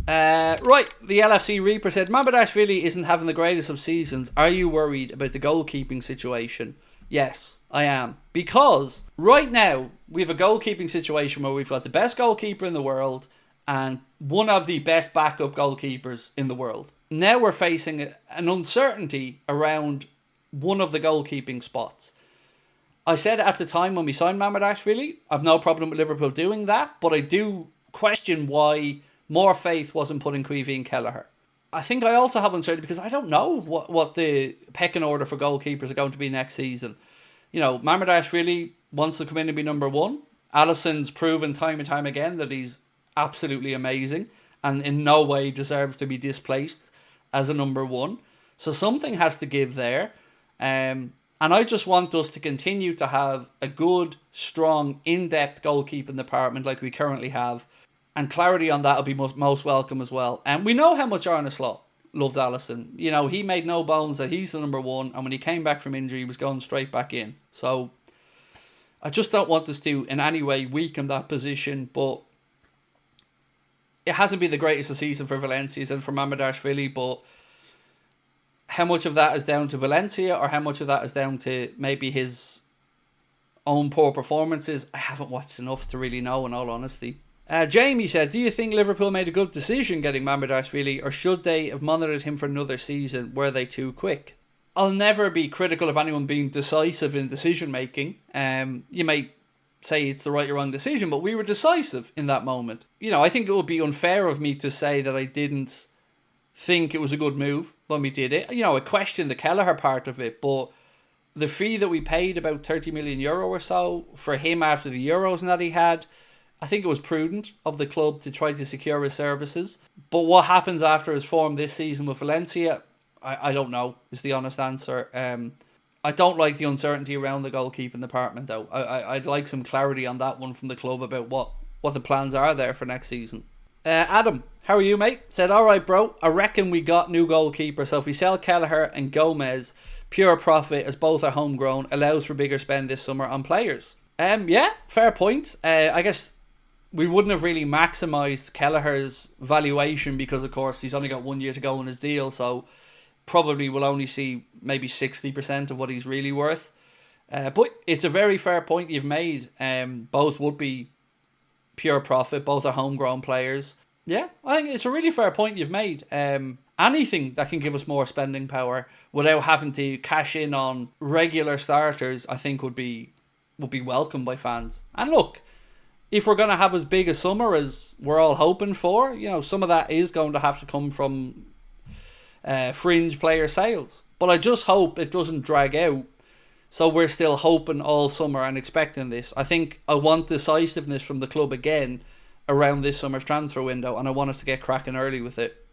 Right, the LFC Reaper said, Mamardashvili isn't having the greatest of seasons. Are you worried about the goalkeeping situation? Yes, I am. Because right now, we have a goalkeeping situation where we've got the best goalkeeper in the world and one of the best backup goalkeepers in the world. Now we're facing an uncertainty around one of the goalkeeping spots. I said at the time when we signed Mamardashvili, I've no problem with Liverpool doing that, but I do question why more faith wasn't put in Queevy and Kelleher. I think I also have uncertainty because I don't know what the pecking order for goalkeepers are going to be next season. You know, Mamardashvili wants to come in and be number one. Alisson's proven time and time again that he's absolutely amazing and in no way deserves to be displaced as a number one. So something has to give there. And I just want us to continue to have a good, strong, in-depth goalkeeping department like we currently have. And clarity on that will be most welcome as well. And we know how much Arne Slot loves Alisson. You know, he made no bones that he's the number one. And when he came back from injury, he was going straight back in. So I just don't want us to in any way weaken that position. But it hasn't been the greatest of season for Valencia and for Mamardashvili. But how much of that is down to Valencia or how much of that is down to maybe his own poor performances? I haven't watched enough to really know, in all honesty. Jamie said, do you think Liverpool made a good decision getting Mamardashvili, or should they have monitored him for another season? Were they too quick? I'll never be critical of anyone being decisive in decision making. You may say it's the right or wrong decision, but we were decisive in that moment. You know, I think it would be unfair of me to say that I didn't think it was a good move when we did it. You know, I questioned the Kelleher part of it, but the fee that we paid, about €30 million or so, for him after the Euros that he had, I think it was prudent of the club to try to secure his services. But what happens after his form this season with Valencia, I don't know, is the honest answer. I don't like the uncertainty around the goalkeeping department, though. I'd like some clarity on that one from the club about what the plans are there for next season. Adam, how are you, mate? Said, alright, bro, I reckon we got new goalkeeper, so if we sell Kelleher and Gomez, pure profit, as both are homegrown, allows for bigger spend this summer on players. Yeah, fair point. I guess we wouldn't have really maximised Kelleher's valuation because, of course, he's only got 1 year to go on his deal, so probably we'll only see maybe 60% of what he's really worth. But it's a very fair point you've made. Both would be pure profit. Both are homegrown players. Yeah, I think it's a really fair point you've made. Anything that can give us more spending power without having to cash in on regular starters, I think would be welcomed by fans. And look, if we're going to have as big a summer as we're all hoping for, you know, some of that is going to have to come from fringe player sales. But I just hope it doesn't drag out, so we're still hoping all summer and expecting this. I think I want decisiveness from the club again around this summer's transfer window, and I want us to get cracking early with it.